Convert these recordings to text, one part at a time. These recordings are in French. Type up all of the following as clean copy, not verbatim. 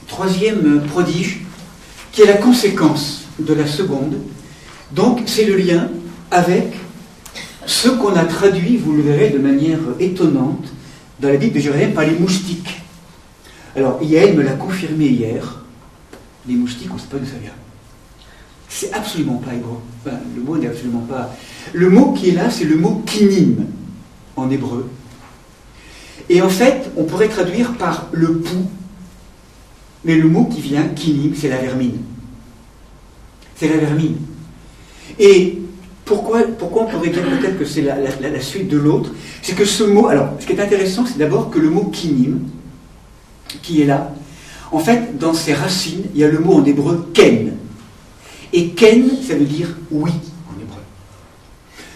troisième prodige, qui est la conséquence de la seconde. Donc, c'est le lien avec ce qu'on a traduit, vous le verrez de manière étonnante, dans la Bible de Jérusalem par les moustiques. Alors, Yael me l'a confirmé hier. Les moustiques, on ne sait pas d'où ça vient. C'est absolument pas hébreu. Enfin, le mot n'est absolument pas... Le mot qui est là, c'est le mot kinim, en hébreu. Et en fait, on pourrait traduire par le pouls. Mais le mot qui vient, kinim, c'est la vermine. C'est la vermine. Et pourquoi on pourrait dire peut-être que c'est la suite de l'autre? C'est que ce mot... Alors, ce qui est intéressant, c'est d'abord que le mot kinim, qui est là, en fait, dans ses racines, il y a le mot en hébreu ken. Et ken, ça veut dire oui en hébreu.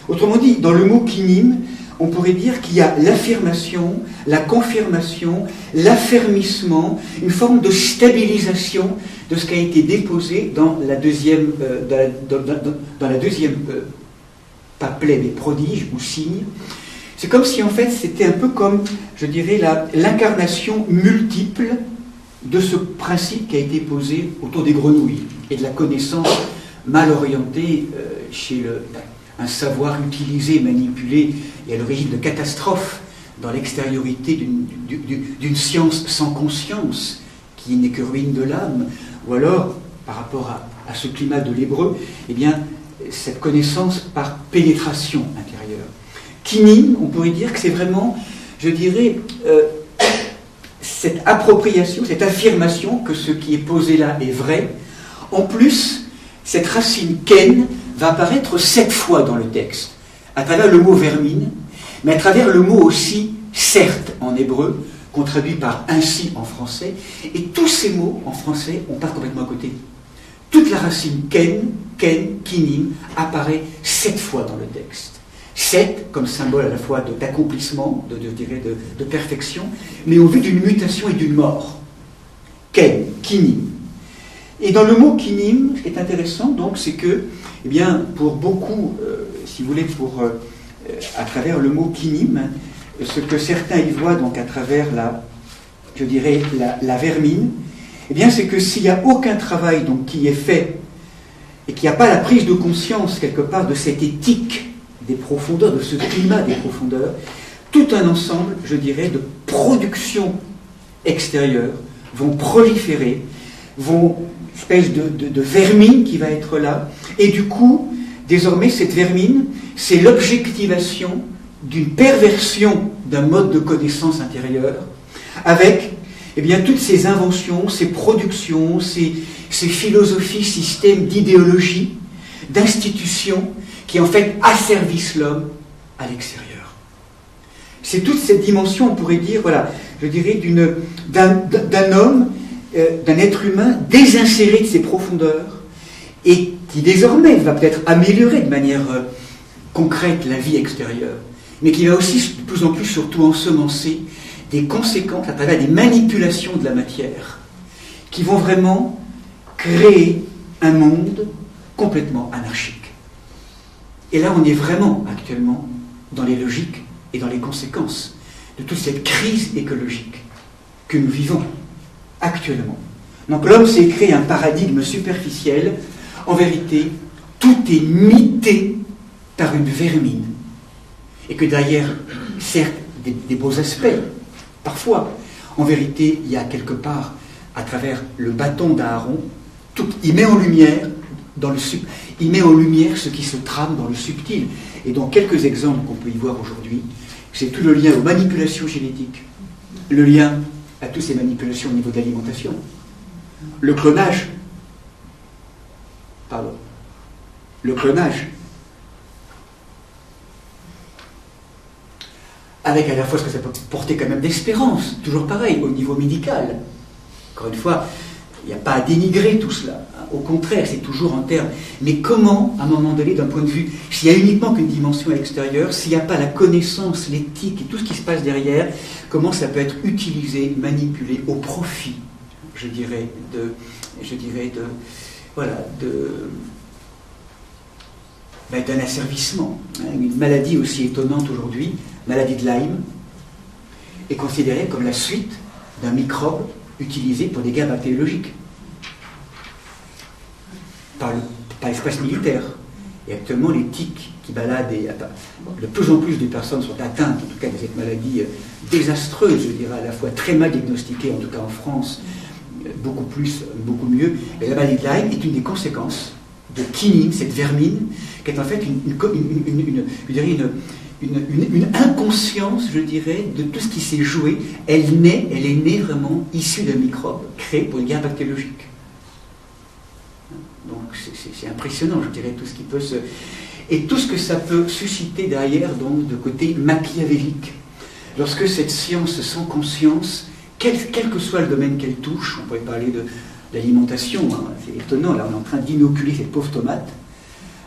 Autrement dit, dans le mot kinim, on pourrait dire qu'il y a l'affirmation, la confirmation, l'affermissement, une forme de stabilisation de ce qui a été déposé dans la deuxième, pas plaie, mais prodige ou signe. C'est comme si en fait c'était un peu comme, je dirais, l'incarnation multiple de ce principe qui a été posé autour des grenouilles et de la connaissance mal orientée chez un savoir utilisé, manipulé et à l'origine de catastrophes dans l'extériorité d'une science sans conscience qui n'est que ruine de l'âme, ou alors par rapport à ce climat de l'hébreu, eh bien cette connaissance par pénétration intérieure. Kinim, on pourrait dire que c'est vraiment, je dirais, cette appropriation, cette affirmation que ce qui est posé là est vrai. En plus, cette racine ken va apparaître 7 fois dans le texte, à travers le mot vermine, mais à travers le mot aussi certes en hébreu, qu'on traduit par ainsi en français, et tous ces mots en français, on passe complètement à côté. Toute la racine ken, kinim, apparaît 7 fois dans le texte. 7 comme symbole à la fois d'accomplissement, de perfection, mais au vu d'une mutation et d'une mort. Ken, kinim. Et dans le mot kinim, ce qui est intéressant, donc, c'est que, eh bien, pour beaucoup, si vous voulez, à travers le mot kinim, ce que certains y voient, donc, à travers la vermine, eh bien, c'est que s'il n'y a aucun travail, donc, qui est fait, et qu'il n'y a pas la prise de conscience, quelque part, de cette éthique des profondeurs, de ce climat des profondeurs, tout un ensemble, je dirais, de productions extérieures vont proliférer, une espèce de vermine qui va être là, et du coup, désormais, cette vermine, c'est l'objectivation d'une perversion d'un mode de connaissance intérieure, avec, eh bien, toutes ces inventions, ces productions, ces philosophies, systèmes d'idéologie, d'institutions, qui en fait asservissent l'homme à l'extérieur. C'est toute cette dimension, on pourrait dire, voilà, je dirais, d'un homme, d'un être humain désinséré de ses profondeurs et qui désormais va peut-être améliorer de manière concrète la vie extérieure, mais qui va aussi de plus en plus surtout ensemencer des conséquences à travers des manipulations de la matière qui vont vraiment créer un monde complètement anarchique. Et là, on est vraiment actuellement dans les logiques et dans les conséquences de toute cette crise écologique que nous vivons actuellement. Donc l'homme s'est créé un paradigme superficiel. En vérité, tout est mité par une vermine. Et que derrière, certes, des beaux aspects, parfois, en vérité, il y a quelque part, à travers le bâton d'Aaron, il met en lumière il met en lumière ce qui se trame dans le subtil. Et dans quelques exemples qu'on peut y voir aujourd'hui, c'est tout le lien aux manipulations génétiques, le lien à toutes ces manipulations au niveau de l'alimentation, le clonage, avec à la fois ce que ça peut porter quand même d'espérance, toujours pareil, au niveau médical. Encore une fois, il n'y a pas à dénigrer tout cela. Au contraire, c'est toujours en termes. Mais comment, à un moment donné, d'un point de vue, s'il n'y a uniquement qu'une dimension extérieure, s'il n'y a pas la connaissance, l'éthique et tout ce qui se passe derrière, comment ça peut être utilisé, manipulé au profit, d'un asservissement. Une maladie aussi étonnante aujourd'hui, maladie de Lyme, est considérée comme la suite d'un microbe utilisé pour des guerres bactériologiques par l'espace militaire. Et actuellement, les tiques qui baladent, de plus en plus de personnes sont atteintes, en tout cas de cette maladie désastreuse, je dirais, à la fois très mal diagnostiquée, en tout cas en France, beaucoup mieux. Et la maladie de Lyme est une des conséquences de quinine, cette vermine, qui est en fait une inconscience, je dirais, de tout ce qui s'est joué. Elle est née vraiment issue d'un microbe créé pour une guerre bactériologique. Donc c'est impressionnant, je dirais, tout ce qui peut se... Et tout ce que ça peut susciter derrière, donc, de côté machiavélique. Lorsque cette science sans conscience, quel que soit le domaine qu'elle touche, on pourrait parler de l'alimentation, hein, c'est étonnant, là on est en train d'inoculer cette pauvre tomate,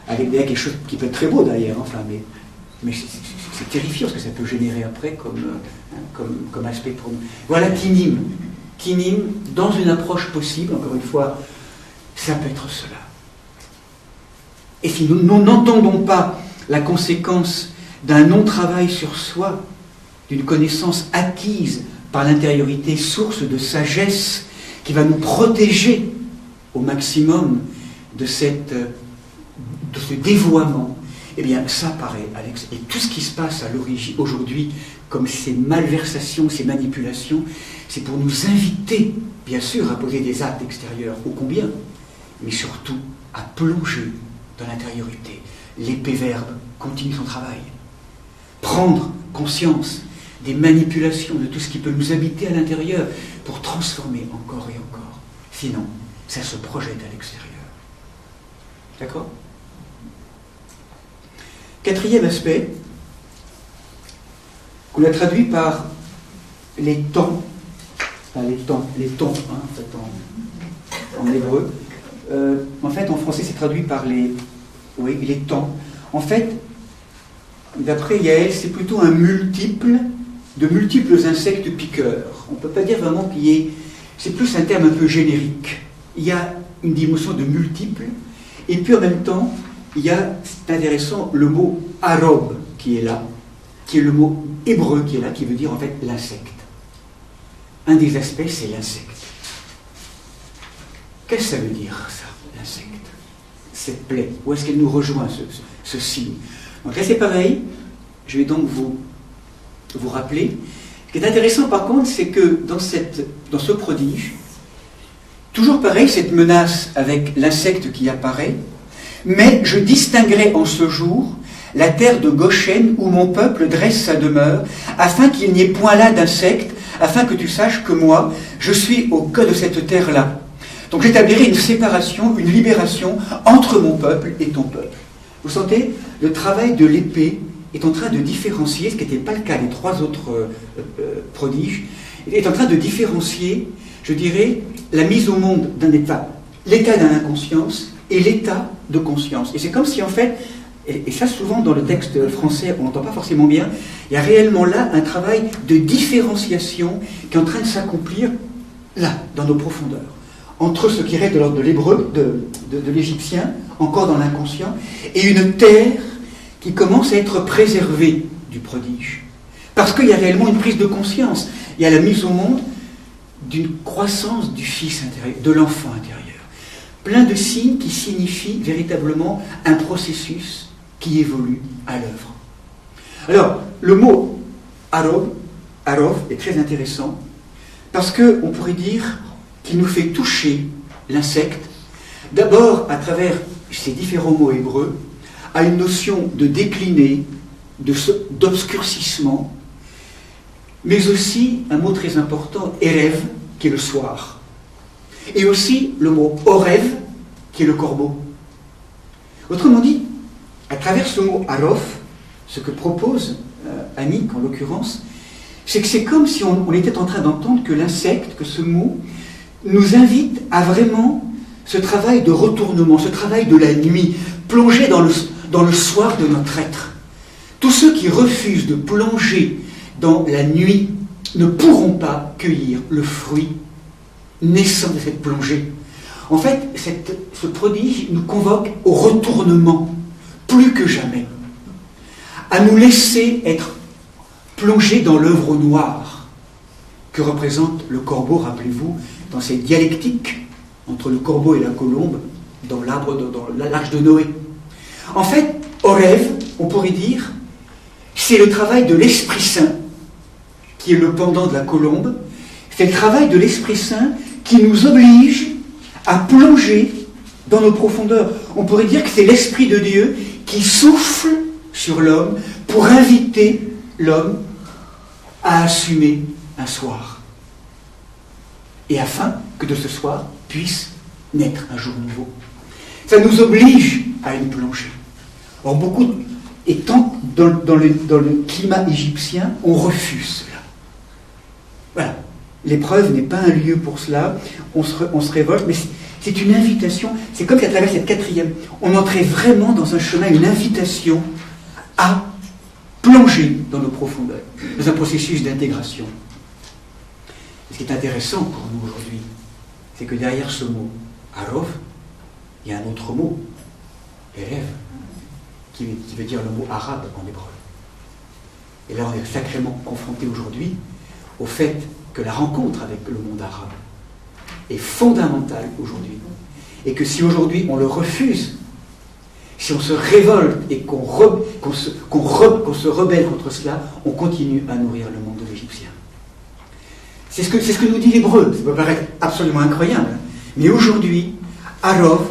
avec derrière quelque chose qui peut être très beau d'ailleurs, enfin, mais c'est terrifiant ce que ça peut générer après comme aspect pour nous. Voilà Quinine. Quinine, dans une approche possible, encore une fois, ça peut être cela. Et si nous n'entendons pas la conséquence d'un non-travail sur soi, d'une connaissance acquise par l'intériorité, source de sagesse, qui va nous protéger au maximum de ce dévoiement, eh bien, ça paraît, Alex, et tout ce qui se passe à l'origine, aujourd'hui, comme ces malversations, ces manipulations, c'est pour nous inviter, bien sûr, à poser des actes extérieurs, ô combien, mais surtout à plonger dans l'intériorité. L'épée verbe continue son travail. Prendre conscience des manipulations, de tout ce qui peut nous habiter à l'intérieur, pour transformer encore et encore. Sinon, ça se projette à l'extérieur. D'accord ? Quatrième aspect, qu'on a traduit par les temps, hein, en fait, en hébreu. En fait, en français, c'est traduit par les temps. En fait, d'après Yael, c'est plutôt de multiples insectes piqueurs. On ne peut pas dire vraiment qu'il y ait... C'est plus un terme un peu générique. Il y a une dimension de multiples, et puis en même temps, il y a, c'est intéressant, le mot arob qui est là, qui est le mot hébreu qui est là, qui veut dire en fait l'insecte. Un des aspects, c'est l'insecte. Qu'est-ce que ça veut dire, ça, l'insecte? Cette plaie, où est-ce qu'elle nous rejoint, ce signe? Donc là, c'est pareil, je vais donc vous rappeler. Ce qui est intéressant, par contre, c'est que dans ce prodige, toujours pareil, cette menace avec l'insecte qui apparaît, mais je distinguerai en ce jour la terre de Goshen où mon peuple dresse sa demeure, afin qu'il n'y ait point là d'insectes, afin que tu saches que moi, je suis au cœur de cette terre-là. Donc j'établirai une séparation, une libération entre mon peuple et ton peuple. Vous sentez, le travail de l'épée est en train de différencier, ce qui n'était pas le cas des trois autres prodiges, est en train de différencier, je dirais, la mise au monde d'un état, l'état d'une inconscience et l'état de conscience. Et c'est comme si en fait, et ça souvent dans le texte français on n'entend pas forcément bien, il y a réellement là un travail de différenciation qui est en train de s'accomplir là, dans nos profondeurs, entre ce qui reste de l'ordre de l'hébreu, de l'égyptien, encore dans l'inconscient, et une terre qui commence à être préservée du prodige. Parce qu'il y a réellement une prise de conscience, il y a la mise au monde d'une croissance du fils intérieur, de l'enfant intérieur. Plein de signes qui signifient véritablement un processus qui évolue à l'œuvre. Alors, le mot arov est très intéressant parce qu'on pourrait dire qu'il nous fait toucher l'insecte, d'abord à travers ces différents mots hébreux, à une notion de décliné, d'obscurcissement, mais aussi un mot très important, erev, qui est le soir. Et aussi le mot orev, qui est le corbeau. Autrement dit, à travers ce mot arov, ce que propose Annick en l'occurrence, c'est que c'est comme si on était en train d'entendre que l'insecte, que ce mot, nous invite à vraiment ce travail de retournement, ce travail de la nuit, plonger dans le soir de notre être. Tous ceux qui refusent de plonger dans la nuit ne pourront pas cueillir le fruit naissant de cette plongée. En fait, ce prodige nous convoque au retournement, plus que jamais, à nous laisser être plongés dans l'œuvre noire que représente le corbeau, rappelez-vous, dans cette dialectique entre le corbeau et la colombe dans l'arche de Noé. En fait, Orev, on pourrait dire, c'est le travail de l'Esprit Saint, qui est le pendant de la colombe. C'est le travail de l'Esprit Saint qui nous oblige à plonger dans nos profondeurs. On pourrait dire que c'est l'Esprit de Dieu qui souffle sur l'homme pour inviter l'homme à assumer un soir. Et afin que de ce soir puisse naître un jour nouveau. Ça nous oblige à une plongée. Or, beaucoup, étant dans le climat égyptien, on refuse cela. Voilà. L'épreuve n'est pas un lieu pour cela. On se révolte, mais c'est une invitation. C'est comme qu'à travers cette quatrième, on entrait vraiment dans un chemin, une invitation à plonger dans nos profondeurs, dans un processus d'intégration. Ce qui est intéressant pour nous aujourd'hui, c'est que derrière ce mot Arov, il y a un autre mot, Erev, qui veut dire le mot arabe en hébreu. Et là, on est sacrément confronté aujourd'hui au fait que la rencontre avec le monde arabe est fondamentale aujourd'hui. Et que si aujourd'hui on le refuse, si on se révolte et qu'on se rebelle contre cela, on continue à nourrir le monde de l'Égyptien. C'est ce que nous dit l'hébreu. Ça peut paraître absolument incroyable. Mais aujourd'hui, Arov,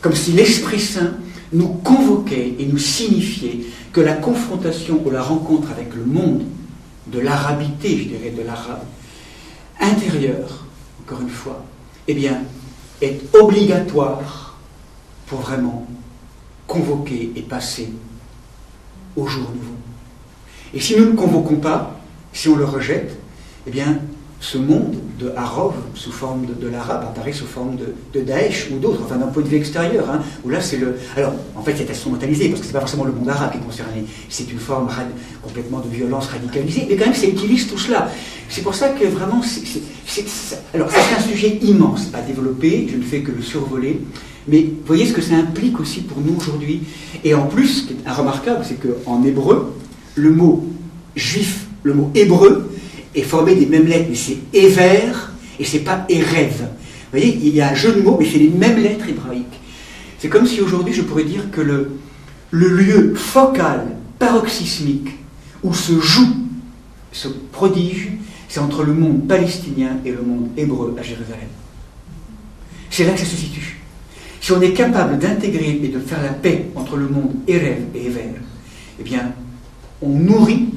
comme si l'Esprit Saint nous convoquait et nous signifiait que la confrontation ou la rencontre avec le monde de l'arabité, je dirais, de l'arabe, intérieur, encore une fois, eh bien, est obligatoire pour vraiment convoquer et passer au jour nouveau. Et si nous ne le convoquons pas, si on le rejette, eh bien, ce monde de Arov, sous forme de l'arabe, apparaît sous forme de Daesh ou d'autres, enfin d'un point de vue extérieur, hein, où là c'est le... Alors, en fait, c'est instrumentalisé, parce que c'est pas forcément le monde arabe qui est concerné, c'est une forme complètement de violence radicalisée, mais quand même, ça utilise tout cela. C'est pour ça que vraiment, alors, c'est un sujet immense à développer, je ne fais que le survoler, mais vous voyez ce que ça implique aussi pour nous aujourd'hui. Et en plus, ce qui est remarquable, c'est qu'en hébreu, le mot juif, le mot hébreu, est formé des mêmes lettres, mais c'est Ever et c'est pas Erev. Vous voyez, il y a un jeu de mots, mais c'est les mêmes lettres hébraïques. C'est comme si aujourd'hui je pourrais dire que le lieu focal, paroxysmique, où se joue ce prodige, c'est entre le monde palestinien et le monde hébreu à Jérusalem. C'est là que ça se situe. Si on est capable d'intégrer et de faire la paix entre le monde Erev et Ever, eh bien, on nourrit,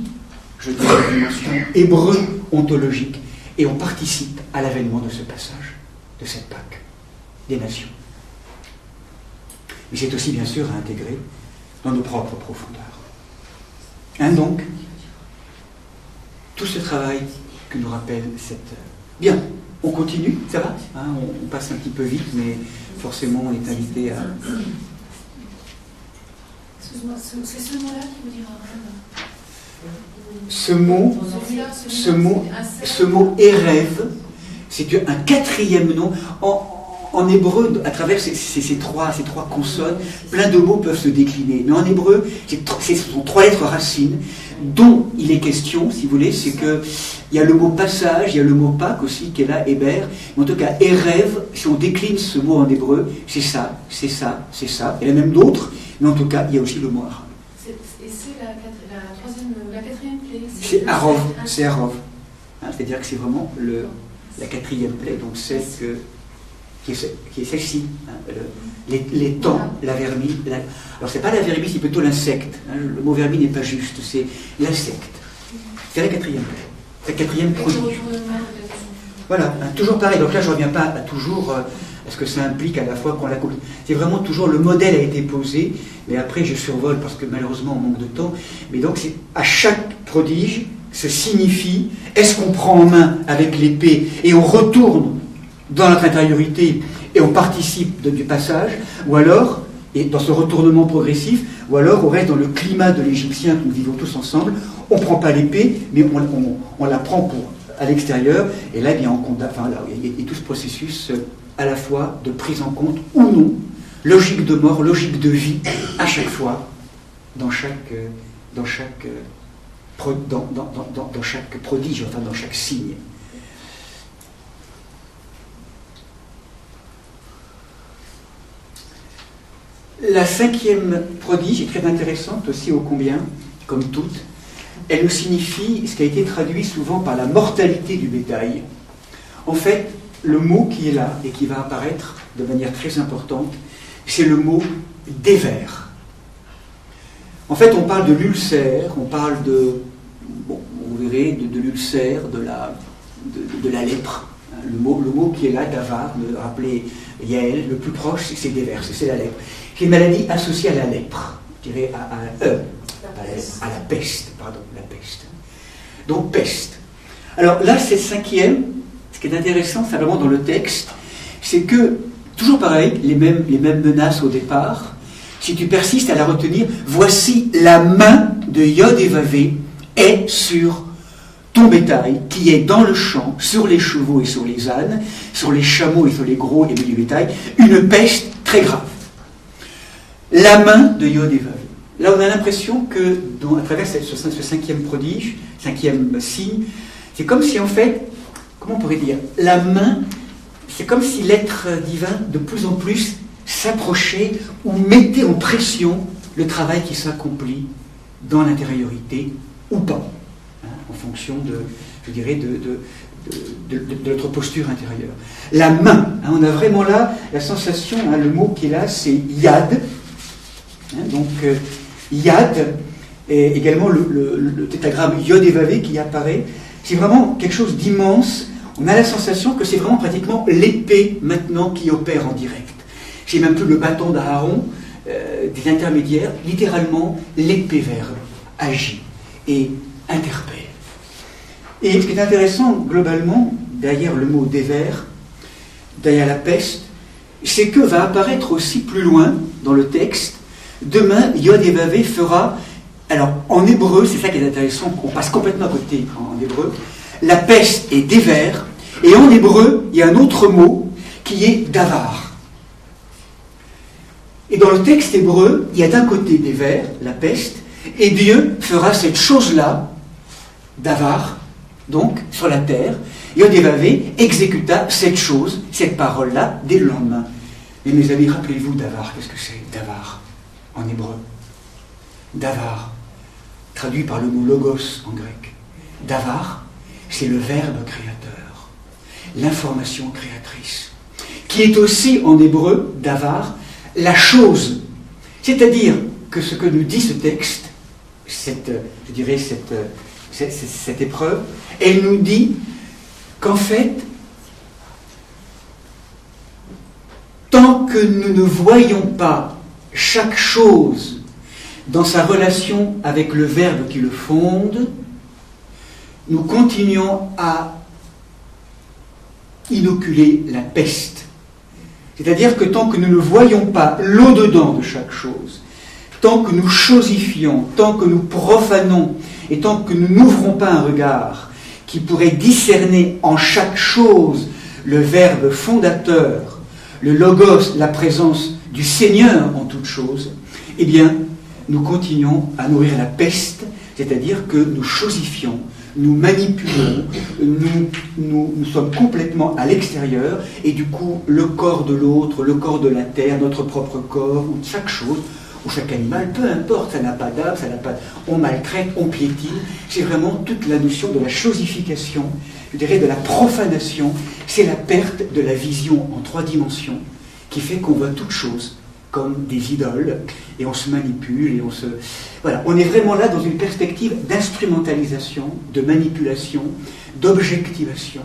je dirais, la dimension hébreu ontologique, et on participe à l'avènement de ce passage, de cette Pâque, des nations. Mais c'est aussi, bien sûr, à intégrer dans nos propres profondeurs. Hein, donc, tout ce travail que nous rappelle cette... Bien, on continue, ça va, hein, on passe un petit peu vite, mais forcément, on est invité à... Excuse-moi, c'est ce mot-là qui veut dire ce mot Erev, c'est un quatrième nom. En hébreu, à travers ces trois consonnes, plein de mots peuvent se décliner. Mais en hébreu, ce sont trois lettres racines, dont il est question, si vous voulez, c'est qu'il y a le mot passage, il y a le mot Pâques aussi, qui est là, Héber. Mais en tout cas, Erev, si on décline ce mot en hébreu, c'est ça, c'est ça, c'est ça. Il y en a même d'autres, mais en tout cas, il y a aussi le mot arabe. Et c'est la quatrième plaie. C'est Arov, c'est Arov. Hein, c'est-à-dire que c'est vraiment la quatrième plaie, donc celle qui est celle-ci. Hein, les temps, la vermine. Alors c'est pas la vermine, c'est plutôt l'insecte. Hein, le mot vermine n'est pas juste, c'est l'insecte. C'est la quatrième plaie. La quatrième prodige. Voilà, hein, toujours pareil. Donc là, je ne reviens pas à toujours à ce que ça implique à la fois qu'on la coupe. C'est vraiment toujours le modèle a été posé, mais après je survole parce que malheureusement on manque de temps. Mais donc c'est à chaque prodige se signifie est-ce qu'on prend en main avec l'épée et on retourne dans notre intériorité et on participe du passage, ou alors, et dans ce retournement progressif, ou alors on reste dans le climat de l'Égyptien que nous vivons tous ensemble, on ne prend pas l'épée, mais on la prend à l'extérieur, et là, bien, il y a tout ce processus à la fois de prise en compte ou non, logique de mort, logique de vie, à chaque fois, dans chaque prodige, enfin dans chaque signe. La cinquième prodige est très intéressante aussi ô combien, comme toutes. Elle nous signifie ce qui a été traduit souvent par la mortalité du bétail. En fait, le mot qui est là et qui va apparaître de manière très importante, c'est le mot dévers. En fait, on parle de l'ulcère, on parle de, bon, vous verrez, de l'ulcère, de la lèpre. Le mot qui est là, davar, me rappelez Yael, le plus proche, c'est dévers, c'est la lèpre. C'est une maladie associée à la lèpre, je dirais à un E, à la peste, pardon, la peste. Donc, peste. Alors là, cette cinquième, ce qui est intéressant, simplement dans le texte, c'est que, toujours pareil, les mêmes menaces au départ, si tu persistes à la retenir, voici la main de Yod et Vavé est sur ton bétail qui est dans le champ, sur les chevaux et sur les ânes, sur les chameaux et sur les gros et petits bétail, une peste très grave. La main de Yod et Vavé. Là, on a l'impression que, à travers ce cinquième prodige, cinquième signe, c'est comme si, en fait, comment on pourrait dire, la main, c'est comme si l'être divin, de plus en plus, s'approchait ou mettait en pression le travail qui s'accomplit dans l'intériorité ou pas, hein, en fonction de, je dirais, de notre posture intérieure. La main, hein, on a vraiment là la sensation, hein, le mot qui est là, c'est yad, hein, donc yad, et également le tétragramme yod et vavé qui apparaît, c'est vraiment quelque chose d'immense. On a la sensation que c'est vraiment pratiquement l'épée maintenant qui opère en direct. J'ai même plus le bâton d'Aaron, des intermédiaires, littéralement l'épée verbe agit et interpelle. Et ce qui est intéressant globalement, derrière le mot dévers, derrière la peste, c'est que va apparaître aussi plus loin dans le texte, demain Yod et Vavé fera, alors en hébreu, c'est ça qui est intéressant, on passe complètement à côté en hébreu, la peste est dévers, et en hébreu, il y a un autre mot qui est davar. Et dans le texte hébreu, il y a d'un côté des vers, la peste, et Dieu fera cette chose-là, davar, donc sur la terre, Yod et Vavé exécuta cette chose, cette parole-là, dès le lendemain. Et mes amis, rappelez-vous davar, qu'est-ce que c'est davar en hébreu? Davar, traduit par le mot logos en grec. Davar, c'est le verbe créateur, l'information créatrice, qui est aussi en hébreu, davar, la chose. C'est-à-dire que ce que nous dit ce texte, cette épreuve, elle nous dit qu'en fait, tant que nous ne voyons pas chaque chose dans sa relation avec le verbe qui le fonde, nous continuons à inoculer la peste. C'est-à-dire que tant que nous ne voyons pas l'au-dedans de chaque chose, tant que nous chosifions, tant que nous profanons, et tant que nous n'ouvrons pas un regard qui pourrait discerner en chaque chose le verbe fondateur, le logos, la présence du Seigneur en toute chose, eh bien, nous continuons à nourrir la peste, c'est-à-dire que nous chosifions, nous manipulons, nous sommes complètement à l'extérieur, et du coup, le corps de l'autre, le corps de la terre, notre propre corps, ou chaque chose, ou chaque animal, peu importe, ça n'a pas d'âme, ça n'a pas... On maltraite, on piétine, c'est vraiment toute la notion de la chosification, je dirais de la profanation, c'est la perte de la vision en 3 dimensions, qui fait qu'on voit toute chose comme des idoles, et on se manipule, et on se... Voilà, on est vraiment là dans une perspective d'instrumentalisation, de manipulation, d'objectivation.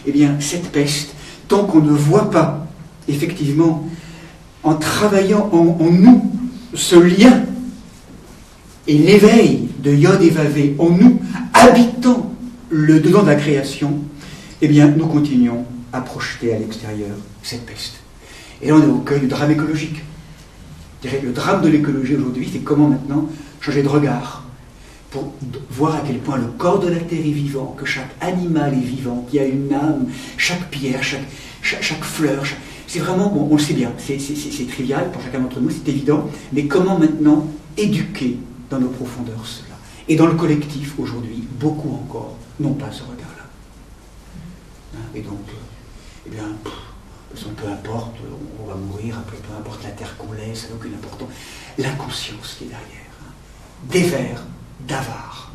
Eh bien, cette peste, tant qu'on ne voit pas, effectivement, en travaillant en nous, ce lien et l'éveil de Yod et Vavé en nous, habitant le dedans de la création, eh bien, nous continuons à projeter à l'extérieur cette peste. Et là, on est au cœur du drame écologique. Je dirais, le drame de l'écologie aujourd'hui, c'est comment maintenant changer de regard pour voir à quel point le corps de la terre est vivant, que chaque animal est vivant, qu'il y a une âme, chaque pierre, chaque fleur, c'est vraiment, bon, on le sait bien, c'est trivial pour chacun d'entre nous, c'est évident, mais comment maintenant éduquer dans nos profondeurs cela? Et dans le collectif, aujourd'hui, beaucoup encore n'ont pas ce regard-là. Et donc, eh bien, peu importe, on va mourir, peu importe la terre qu'on laisse, ça n'a aucune importance. L'inconscience qui est derrière, dévers, d'avare.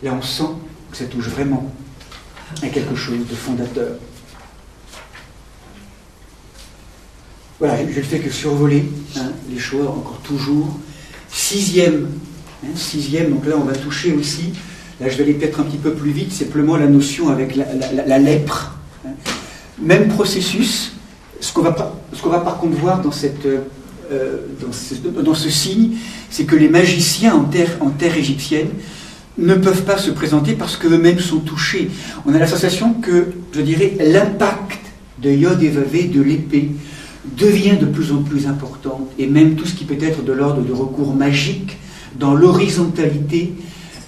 Là, on sent que ça touche vraiment à quelque chose de fondateur. Voilà, je ne fais que survoler les choses, encore toujours. Sixième, donc là, on va toucher aussi, là, je vais aller peut-être un petit peu plus vite, simplement la notion avec la lèpre. Même processus, ce qu'on va par contre voir dans ce signe, c'est que les magiciens en terre égyptienne ne peuvent pas se présenter parce qu'eux-mêmes sont touchés. On a la sensation que, je dirais, l'impact de Yod et Vavé, de l'épée, devient de plus en plus important, et même tout ce qui peut être de l'ordre de recours magique, dans l'horizontalité,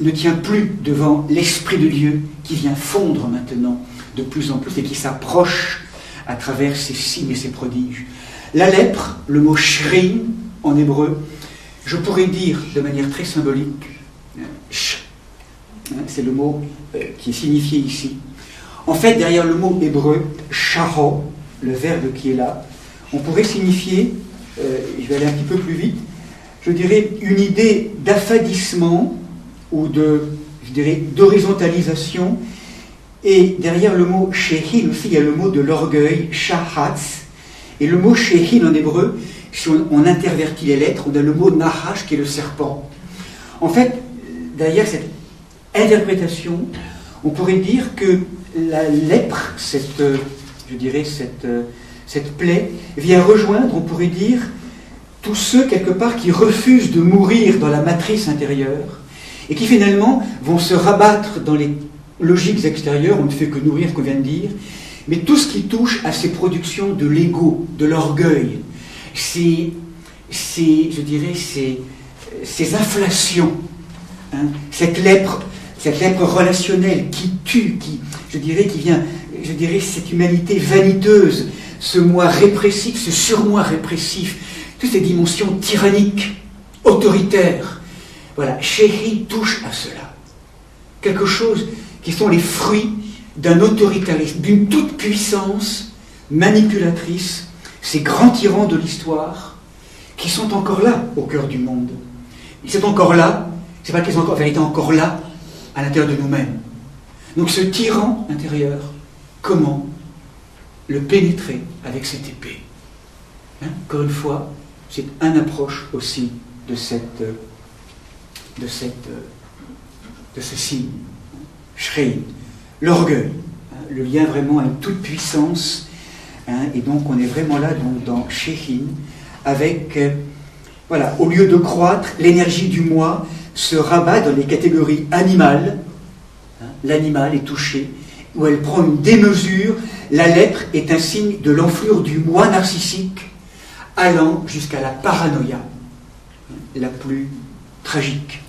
ne tient plus devant l'Esprit de Dieu qui vient fondre maintenant de plus en plus et qui s'approche à travers ces signes et ces prodiges. La lèpre, le mot shrein en hébreu, je pourrais dire de manière très symbolique, c'est le mot qui est signifié ici. En fait, derrière le mot hébreu, sharo, le verbe qui est là, on pourrait signifier, je vais aller un petit peu plus vite, je dirais une idée d'affadissement ou d'horizontalisation. Et derrière le mot shehin aussi, il y a le mot de l'orgueil, shahatz. Et le mot shehin en hébreu, si on intervertit les lettres, on a le mot nahash qui est le serpent. En fait, derrière cette interprétation, on pourrait dire que la lèpre, cette plaie, vient rejoindre, on pourrait dire, tous ceux, quelque part, qui refusent de mourir dans la matrice intérieure et qui finalement vont se rabattre dans les logiques extérieures, on ne fait que nourrir ce qu'on vient de dire, mais tout ce qui touche à ces productions de l'ego, de l'orgueil, ces inflations, cette lèpre relationnelle qui tue, qui vient, cette humanité vaniteuse, ce moi répressif, ce surmoi répressif, toutes ces dimensions tyranniques, autoritaires. Voilà, Shehi touche à cela. Quelque chose qui sont les fruits d'un autoritarisme, d'une toute-puissance manipulatrice, ces grands tyrans de l'histoire, qui sont encore là au cœur du monde. Ils sont encore là, c'est pas qu'ils sont en vérité encore là, à l'intérieur de nous-mêmes. Donc ce tyran intérieur, comment le pénétrer avec cette épée? Encore une fois, c'est une approche aussi de ce signe. Shrein, l'orgueil, le lien vraiment à une toute-puissance, et donc on est vraiment là dans Shehin, avec, au lieu de croître, l'énergie du moi se rabat dans les catégories animales, l'animal est touché, où elle prend une démesure, la lèpre est un signe de l'enflure du moi narcissique, allant jusqu'à la paranoïa, la plus tragique.